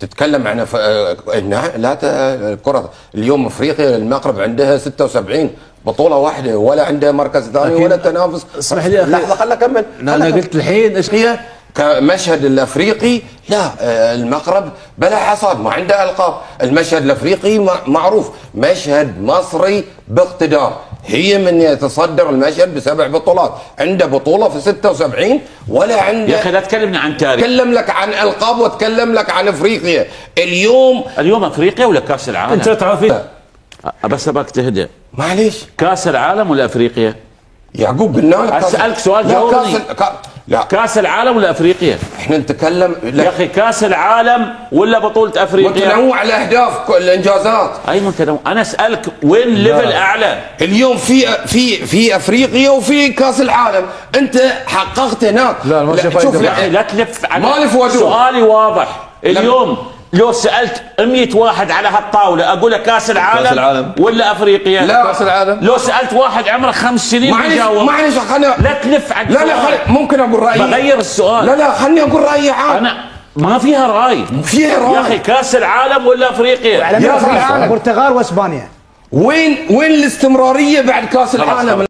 تتكلم عن لا الكرة اليوم افريقيا المغرب عندها 76 بطولة واحدة، ولا عندها مركز ثاني ولا تنافس. اسمح لي لحظة خلنا اكمل. انا قلت الحين ايش هي؟ كمشهد الافريقي لا، المغرب بلا حصاد ما عنده القاب. المشهد الافريقي معروف، مشهد مصري باقتدار، هي من يتصدر المشهد ب7 بطولات، عنده بطوله في 76 ولا عنده. يا اخي لا تكلمنا عن تاريخ، اتكلم لك عن القاب واتكلم لك عن افريقيا. اليوم افريقيا ولا كاس العالم؟ انت تعرف بس ابغاك تهدى. معليش، كاس العالم ولا افريقيا؟ يعقوب قلنا لك اسالك سؤال جاوبني. لا، كاس العالم ولا افريقيا؟ احنا نتكلم يا اخي كاس العالم ولا بطولة افريقيا؟ متنوع الاهداف، الانجازات. اي متنوع، انا اسالك وين ليفل اعلى؟ اليوم في افريقيا وفي كاس العالم، انت حققت هناك. لا شوف لا تلف على ما سؤالي واضح. اليوم لو سالت 100 واحد على هالطاوله اقول لك كاس العالم ولا افريقيا؟ لا، كاس العالم. لو سالت واحد عمره 5 سنين بيجاوب. معلش لا تلف على السؤال. لا ممكن اقول رايي. بغير السؤال. لا خلني اقول رايي عاد. انا ما فيها راي. فيها راي يا اخي كاس العالم ولا افريقيا؟ البرتغال واسبانيا. وين الاستمراريه بعد كاس العالم؟